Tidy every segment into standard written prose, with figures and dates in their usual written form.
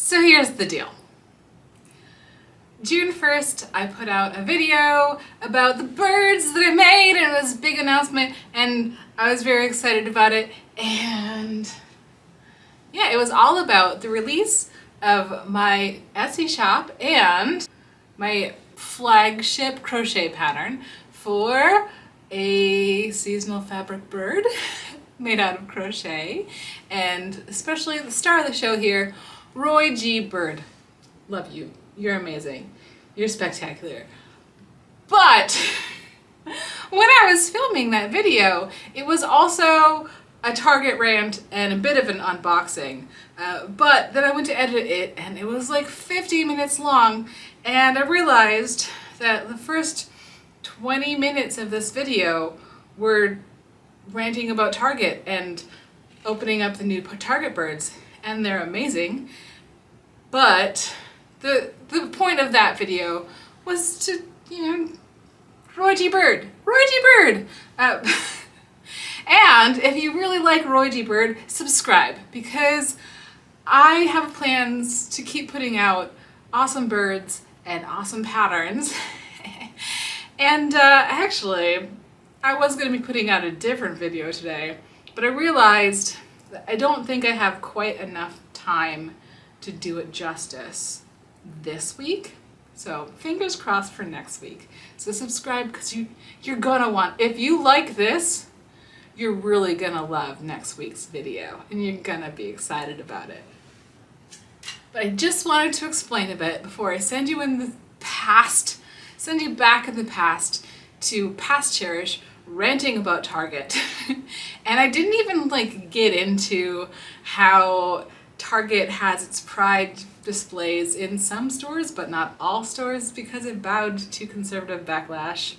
So here's the deal. June 1st, I put out a video about the birds that I made, and it was a big announcement, and I was very excited about it. And yeah, it was all about the release of my Etsy shop and my flagship crochet pattern for a seasonal fabric bird made out of crochet, and especially the star of the show here, Roy G. Bird. Love you. You're amazing. You're spectacular. But when I was filming that video, it was also a Target rant and a bit of an unboxing. But then I went to edit it and it was like 50 minutes long, and I realized that the first 20 minutes of this video were ranting about Target and opening up the new Target birds, and they're amazing. But the point of that video was to, Roy G. Bird. Roy G. Bird! And if you really like Roy G. Bird, subscribe, because I have plans to keep putting out awesome birds and awesome patterns. And actually, I was going to be putting out a different video today, but I realized that I don't think I have quite enough time to do it justice this week. So fingers crossed for next week. So subscribe, because you're gonna want, if you like this, you're really gonna love next week's video and you're gonna be excited about it. But I just wanted to explain a bit before I send you in the past, send you back in the past to past Cherish ranting about Target. And I didn't even get into how Target has its Pride displays in some stores, but not all stores, because it bowed to conservative backlash.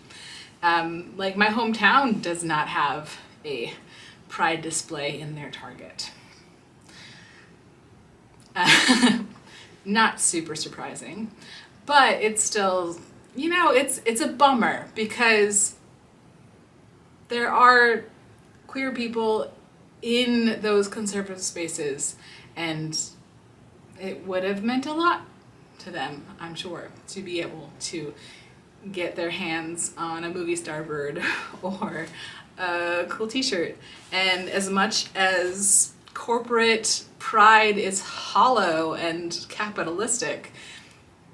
Like my hometown does not have a Pride display in their Target. Not super surprising, but it's still, it's a bummer, because there are queer people in those conservative spaces, and it would have meant a lot to them, I'm sure, to be able to get their hands on a movie star bird or a cool t-shirt. And as much as corporate pride is hollow and capitalistic,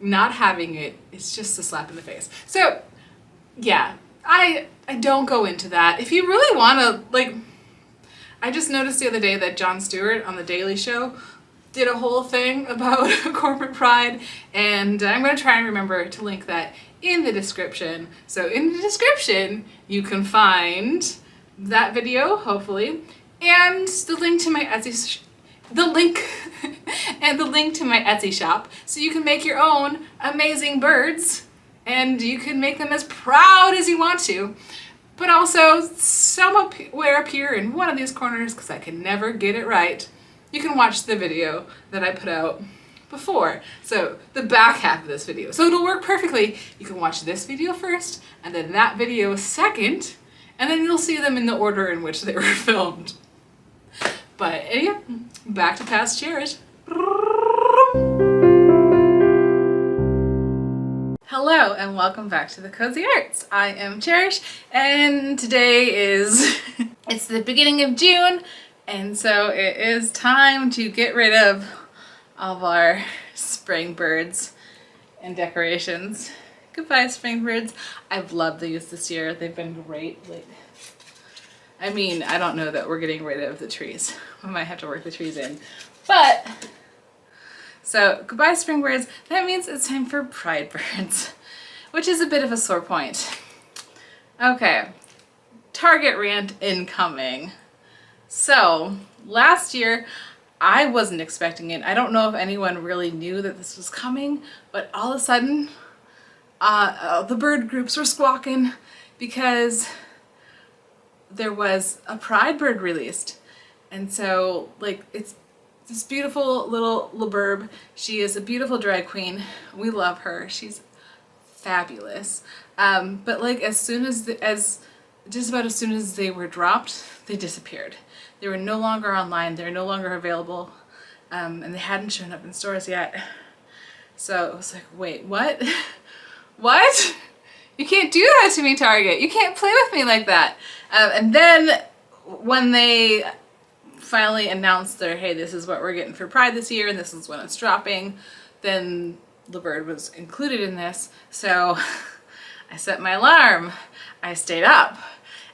not having it is just a slap in the face. So yeah, I don't go into that. If you really want to, I just noticed the other day that Jon Stewart on The Daily Show did a whole thing about corporate pride, and I'm going to try and remember to link that in the description. So in the description, you can find that video, hopefully, and the link to my Etsy, and the link to my Etsy shop, so you can make your own amazing birds, and you can make them as proud as you want to. But also, somewhere up here in one of these corners, because I can never get it right, you can watch the video that I put out before. So the back half of this video. So it'll work perfectly. You can watch this video first, and then that video second, and then you'll see them in the order in which they were filmed. But anyway, back to past Cherish. Hello and welcome back to the Cozy Arts. I am Cherish, and today is, it's the beginning of June, and so it is time to get rid of all of our spring birds and decorations. Goodbye, spring birds. I've loved these this year. They've been great. I mean, I don't know that we're getting rid of the trees. We might have to work the trees in, but so goodbye, spring birds. That means it's time for pride birds, which is a bit of a sore point. Okay, Target rant incoming. So last year, I wasn't expecting it. I don't know if anyone really knew that this was coming, but all of a sudden, the bird groups were squawking because there was a pride bird released. And so, it's this beautiful little LaBerbe. She is a beautiful drag queen. We love her. She's fabulous. But just about as soon as they were dropped, they disappeared. They were no longer online. They're no longer available. and they hadn't shown up in stores yet. So it was like, wait, what? What? You can't do that to me, Target. You can't play with me like that. And then when they finally announced their, hey, this is what we're getting for Pride this year, and this is when it's dropping, then the bird was included in this. So I set my alarm. I stayed up.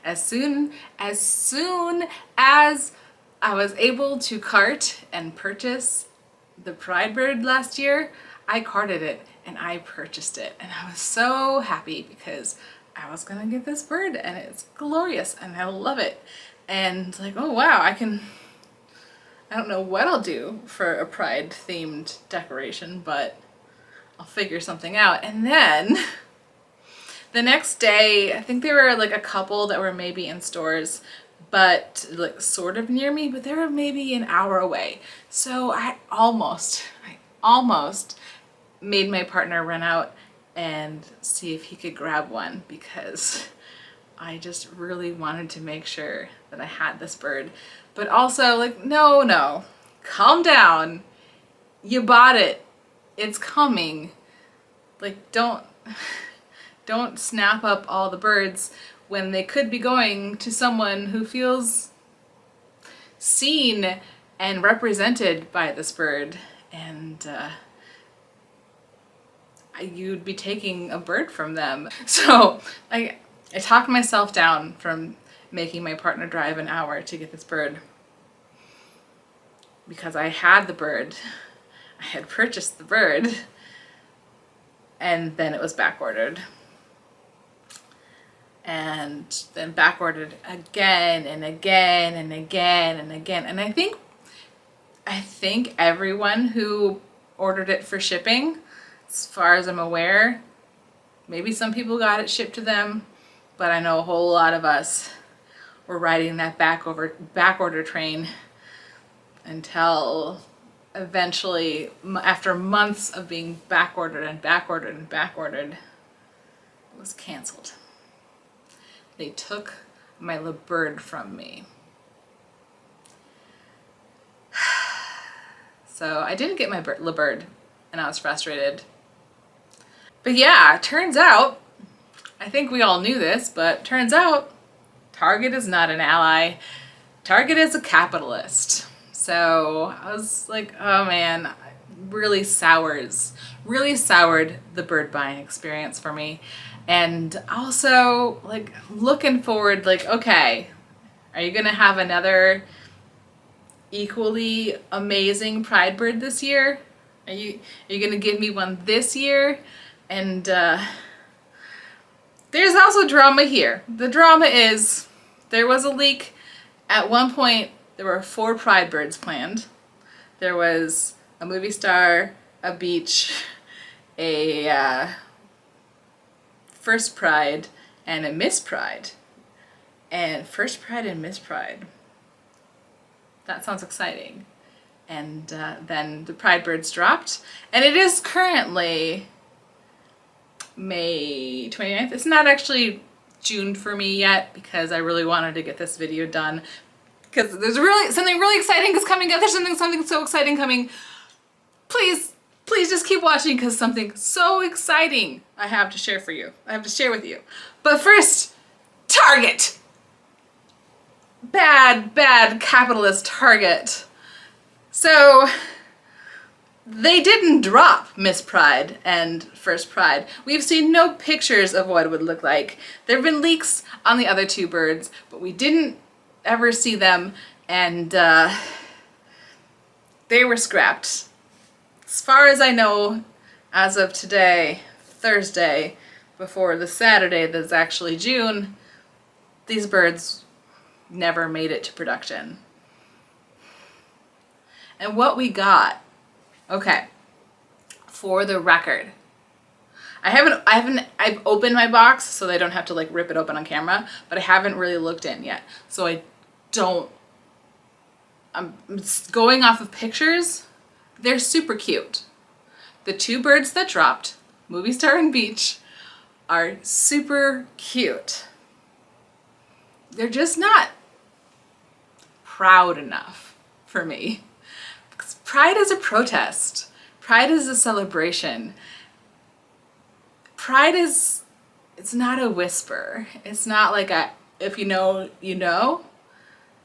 As soon as I was able to cart and purchase the Pride bird last year, I carted it and I purchased it. And I was so happy because I was gonna get this bird and it's glorious and I love it. And like, oh wow, I don't know what I'll do for a Pride themed decoration, but I'll figure something out. And then the next day, I think there were like a couple that were maybe in stores, but like sort of near me, but they were maybe an hour away. So I almost made my partner run out and see if he could grab one because I just really wanted to make sure that I had this bird. But also like, no, calm down. You bought it. It's coming. Like, don't snap up all the birds when they could be going to someone who feels seen and represented by this bird, and you'd be taking a bird from them. So I talked myself down from making my partner drive an hour to get this bird because I had the bird. I had purchased the bird and then it was back ordered. And then back ordered again and again and again and again. And I think everyone who ordered it for shipping, as far as I'm aware, maybe some people got it shipped to them, but I know a whole lot of us were riding that back order train until eventually, after months of being back ordered and back ordered and back ordered, it was canceled. They took my bird from me. So I didn't get my bird and I was frustrated. But yeah, turns out, I think we all knew this, but turns out Target is not an ally. Target is a capitalist. So I was like, oh man, really soured the bird buying experience for me. And also like looking forward, like, okay, are you gonna have another equally amazing Pride bird this year? Are you gonna give me one this year? And there's also drama here. The drama is there was a leak. At one point, there were 4 Pride birds planned. There was a movie star, a beach, a First Pride, and a Miss Pride. And First Pride and Miss Pride. That sounds exciting. And then the Pride birds dropped. And it is currently May 29th. It's not actually June for me yet because I really wanted to get this video done because there's something really exciting is coming up. There's something so exciting coming. Please just keep watching because something so exciting I have to share with you. But first, Target. Bad capitalist Target. So they didn't drop Miss Pride and First Pride. We've seen no pictures of what it would look like. There have been leaks on the other 2 birds, but we didn't ever see them, and they were scrapped. As far as I know, as of today, Thursday, before the Saturday that's actually June, these birds never made it to production. And what we got, okay, for the record, I've opened my box so they don't have to like rip it open on camera, but I haven't really looked in yet. So I'm going off of pictures. They're super cute. The 2 birds that dropped, Movie Star and Beach, are super cute. They're just not proud enough for me. Because Pride is a protest. Pride is a celebration. Pride is, it's not a whisper. It's not like a, if you know, you know.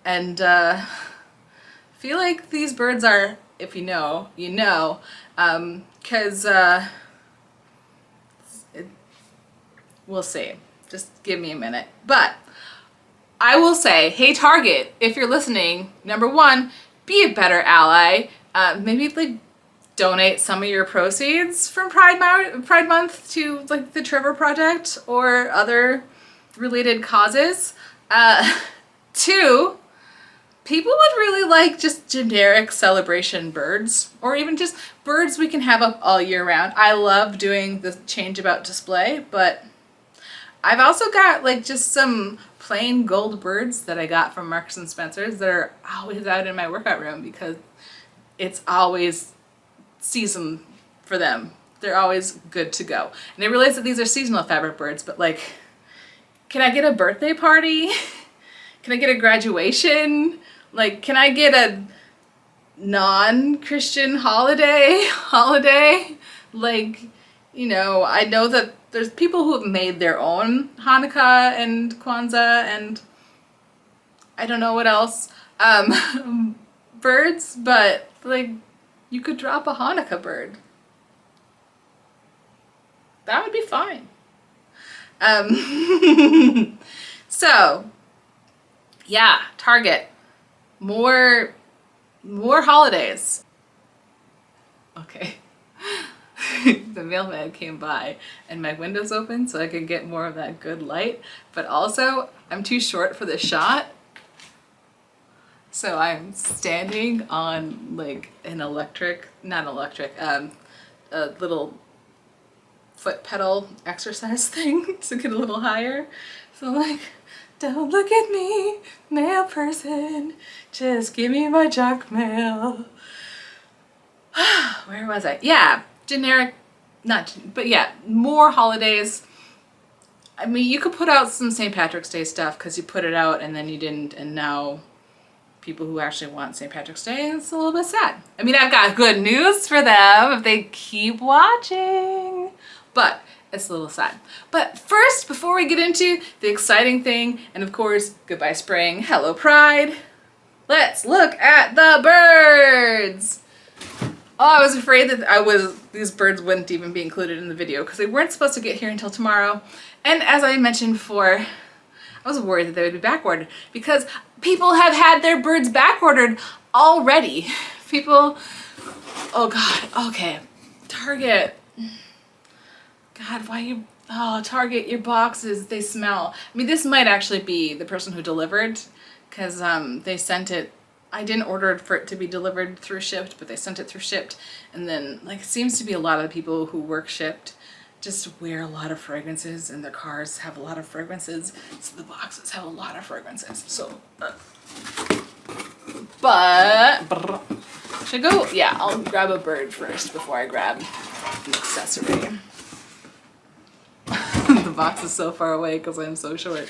And feel like these birds are, if you know, you know. Because we'll see. Just give me a minute. But I will say, hey Target, if you're listening, number one, be a better ally. Maybe like donate some of your proceeds from Pride Month to like the Trevor Project or other related causes. Two, people would really like just generic celebration birds, or even just birds we can have up all year round. I love doing the change about display, but I've also got like just some plain gold birds that I got from Marks and Spencer's that are always out in my workout room because it's always season for them. They're always good to go. And I realize that these are seasonal fabric birds, but like, can I get a birthday party? Can I get a graduation? Like, can I get a non-Christian holiday? Like, you know, I know that there's people who have made their own Hanukkah and Kwanzaa and I don't know what else, birds, but like, you could drop a Hanukkah bird. That would be fine. So, yeah, Target. More holidays. Okay. The mailman came by and my window's open so I could get more of that good light, but also I'm too short for the shot. So I'm standing on like an a little foot pedal exercise thing to get a little higher. So I'm like, don't look at me, mail person, just give me my junk mail. Where was I? Yeah, generic, but yeah, more holidays. I mean, you could put out some St. Patrick's Day stuff because you put it out and then you didn't, and now people who actually want St. Patrick's Day, it's a little bit sad. I mean, I've got good news for them if they keep watching, but it's a little sad. But first, before we get into the exciting thing, and of course, goodbye spring, hello pride, let's look at the birds. Oh, I was afraid that these birds wouldn't even be included in the video because they weren't supposed to get here until tomorrow. And as I mentioned before, I was worried that they would be backordered because people have had their birds backordered already. People, oh God, okay, Target. God, Target, your boxes, they smell. I mean, this might actually be the person who delivered because they sent it. I didn't order for it to be delivered through Shipped, but they sent it through Shipped. And then, like, it seems to be a lot of the people who work Shipped just wear a lot of fragrances and their cars have a lot of fragrances. So the boxes have a lot of fragrances. So, but, should I go? Yeah, I'll grab a bird first before I grab an accessory. The box is so far away because I'm so short.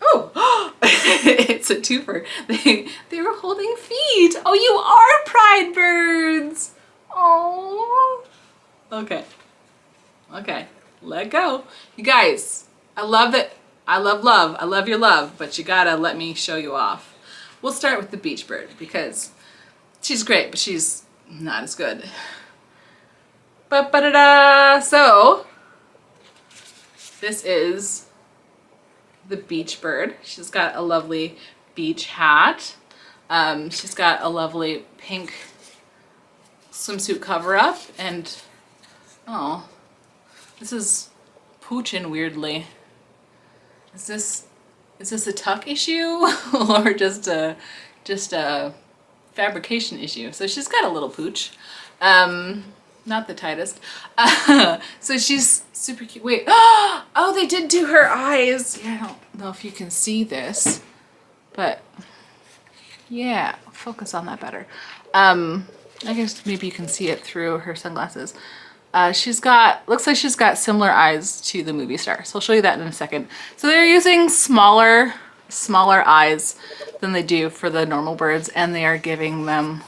Oh, it's a twofer. They were holding feet. Oh, you are pride birds. Oh. Okay, let go. You guys, I love it. I love love. I love your love, but you gotta let me show you off. We'll start with the beach bird because she's great, but she's not as good. Ba-ba-da-da. So, this is the beach bird. She's got a lovely beach hat. She's got a lovely pink swimsuit cover up and oh, this is pooching weirdly. Is this a tuck issue or just a fabrication issue? So she's got a little pooch. Not the tightest. So she's super cute. Wait, oh, they did do her eyes. Yeah, I don't know if you can see this, but yeah, focus on that better. I guess maybe you can see it through her sunglasses. Looks like she's got similar eyes to the movie star. So I'll show you that in a second. So they're using smaller eyes than they do for the normal birds, and they are giving them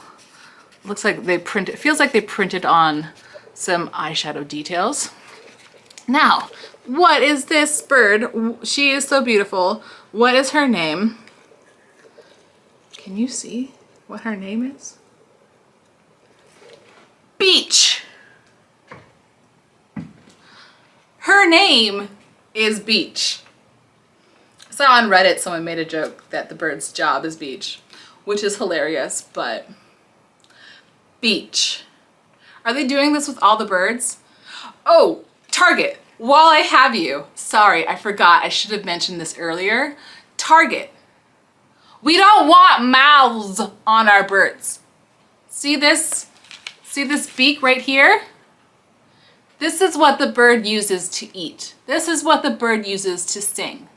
looks like they printed, it feels like they printed on some eyeshadow details. Now, what is this bird? She is so beautiful. What is her name? Can you see what her name is? Beach. Her name is Beach. I saw on Reddit someone made a joke that the bird's job is Beach, which is hilarious, but Beach. Are they doing this with all the birds? Oh, Target, while I have you, sorry, I forgot, I should have mentioned this earlier. Target, we don't want mouths on our birds. See this? See this beak right here? This is what the bird uses to eat. This is what the bird uses to sing.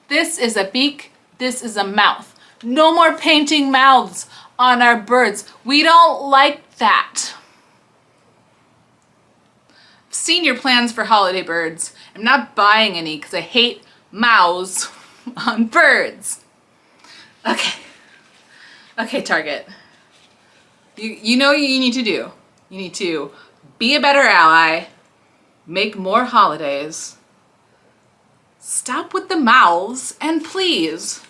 This is a beak, this is a mouth. No more painting mouths on our birds. We don't like that. I've seen your plans for holiday birds. I'm not buying any because I hate mouths on birds. Okay. Okay, Target. You know what you need to do. You need to be a better ally, make more holidays, stop with the mouths, and please,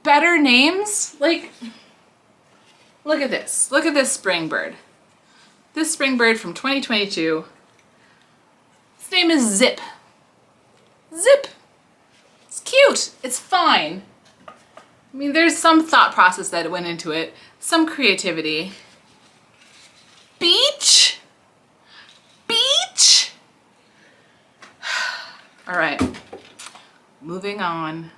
better names. Like, look at this. Look at this spring bird. This spring bird from 2022. Its name is Zip. Zip. It's cute. It's fine. I mean, there's some thought process that went into it, some creativity. Beach? Beach? All right, moving on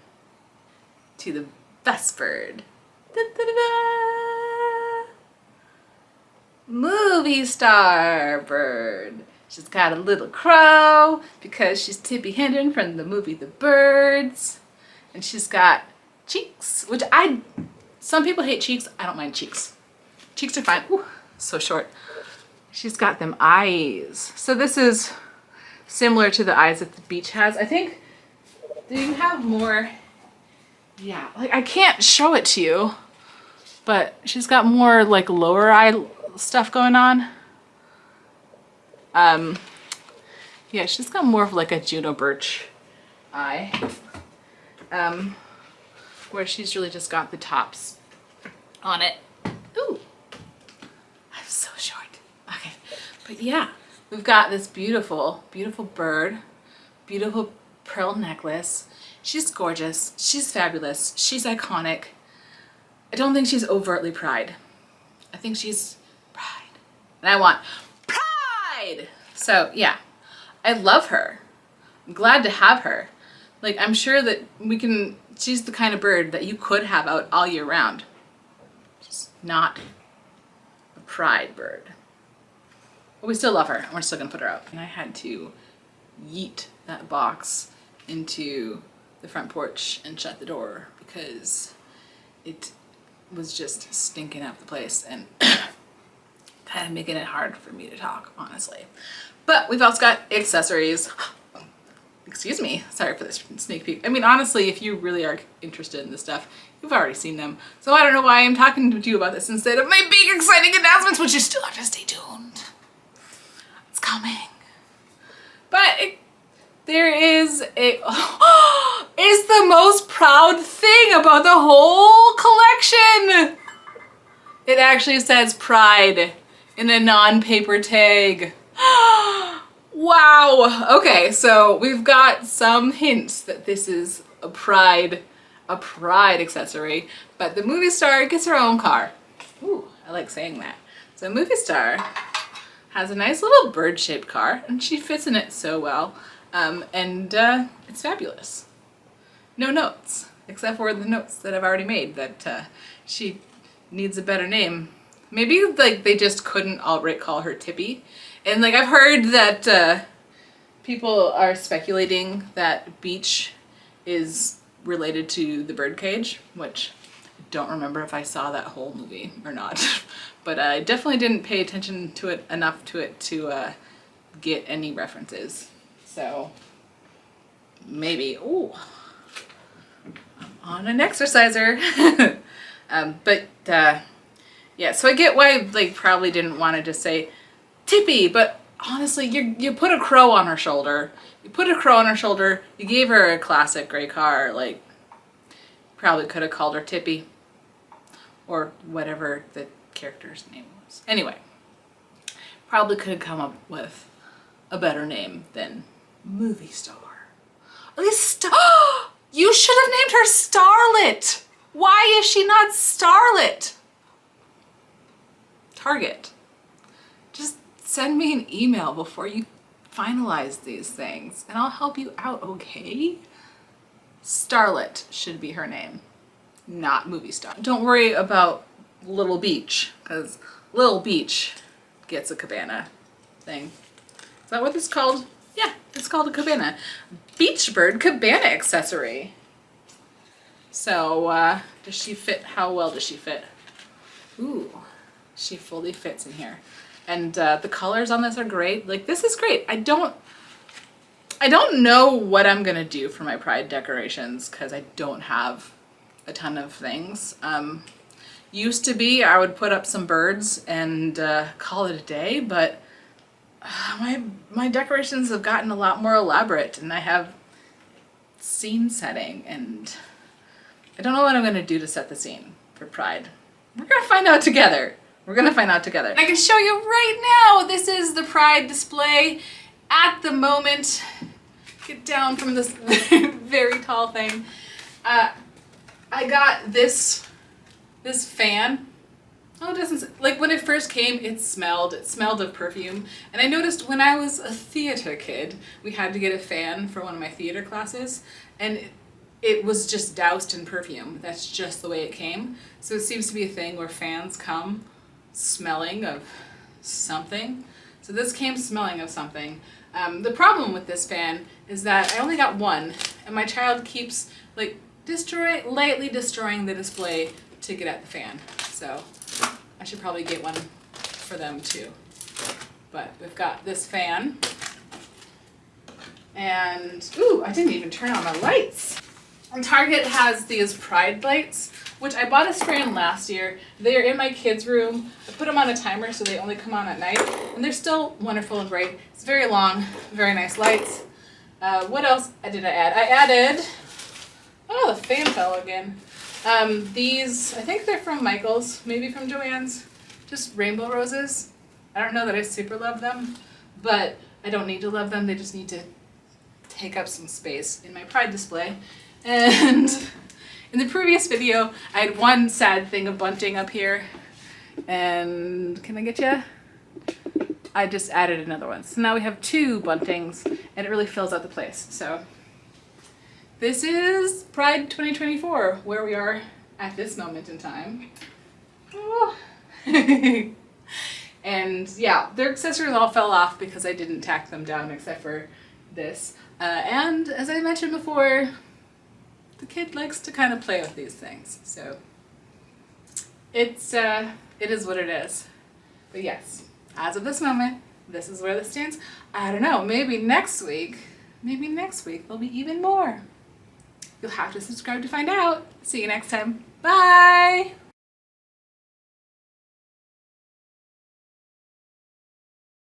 to the best bird. Da-da-da-da. Movie star bird. She's got a little crow because she's Tippi Hedren from the movie The Birds. And she's got cheeks, which some people hate cheeks. I don't mind cheeks. Cheeks are fine. Ooh, so short. She's got them eyes. So this is similar to the eyes that the beach has. I think, do you have more? Yeah, like I can't show it to you, but she's got more like lower eye stuff going on. Yeah, she's got more of like a Juno Birch eye. Where she's really just got the tops on it. Ooh, I'm so short. Okay, but yeah, we've got this beautiful, beautiful bird, beautiful pearl necklace. She's gorgeous, she's fabulous, she's iconic. I don't think she's overtly pride. I think she's pride. And I want pride! So yeah, I love her. I'm glad to have her. Like, I'm sure that she's the kind of bird that you could have out all year round. She's not a pride bird. But we still love her, and we're still gonna put her out. And I had to yeet that box into the front porch and shut the door because it was just stinking up the place and kind of making it hard for me to talk, honestly. But we've also got accessories. Excuse me, sorry for this sneak peek. I mean, honestly, if you really are interested in this stuff, you've already seen them. So I don't know why I'm talking to you about this instead of my big exciting announcements, which you still have to stay tuned. It's coming. But there is it's the most proud thing about the whole collection. It actually says Pride in a non-paper tag. Wow. Okay, so we've got some hints that this is a pride accessory, but the movie star gets her own car. Ooh, I like saying that. So movie star has a nice little bird-shaped car, and she fits in it so well, and it's fabulous. No notes, except for the notes that I've already made that she needs a better name. Maybe like they just couldn't outright call her Tippi. And like I've heard that people are speculating that Beach is related to the birdcage, which I don't remember if I saw that whole movie or not. But I definitely didn't pay attention to it enough to get any references. So maybe, ooh, I'm on an exerciser. But Yeah, so I get why like probably didn't want to just say Tippy, but honestly, you put a crow on her shoulder. You put a crow on her shoulder, you gave her a classic gray car, like probably could have called her Tippy or whatever the character's name was. Anyway, probably could have come up with a better name than movie star. At least you should have named her Starlet. Why is she not Starlet? Target. Just send me an email before you finalize these things and I'll help you out, okay? Starlet should be her name, not movie star. Don't worry about Little Beach, because Little Beach gets a cabana thing. Is that what it's called? Yeah, it's called a cabana. Beach bird cabana accessory. So, does she fit? How well does she fit? Ooh, she fully fits in here. And the colors on this are great. Like, this is great. I don't know what I'm gonna do for my Pride decorations because I don't have a ton of things. Used to be I would put up some birds and call it a day, but my decorations have gotten a lot more elaborate and I have scene setting and I don't know what I'm gonna do to set the scene for Pride. We're gonna find out together. We're gonna find out together. I can show you right now, this is the Pride display at the moment. Get down from this very tall thing. I got this fan. Oh, it doesn't, like when it first came, it smelled of perfume. And I noticed when I was a theater kid, we had to get a fan for one of my theater classes and it was just doused in perfume. That's just the way it came. So it seems to be a thing where fans come smelling of something. So this came smelling of something. The problem with this fan is that I only got one and my child keeps like lightly destroying the display to get at the fan. So I should probably get one for them too. But we've got this fan and, ooh, I didn't even turn on my lights. And Target has these Pride lights, which I bought a strand last year. They're in my kids' room. I put them on a timer so they only come on at night, and they're still wonderful and bright. It's very long, very nice lights. What else did I add? I added, oh, the fan fell again. These, I think they're from Michael's, maybe from Joann's, just rainbow roses. I don't know that I super love them, but I don't need to love them. They just need to take up some space in my Pride display. And in the previous video, I had one sad thing of bunting up here, and can I get you? I just added another one. So now we have two buntings, and it really fills out the place. So this is Pride 2024, where we are at this moment in time. Oh. And yeah, their accessories all fell off because I didn't tack them down except for this. And as I mentioned before, the kid likes to kind of play with these things, so it is what it is. But yes, as of this moment, this is where this stands. I don't know, maybe next week there'll be even more. You'll have to subscribe to find out. See you next time. Bye!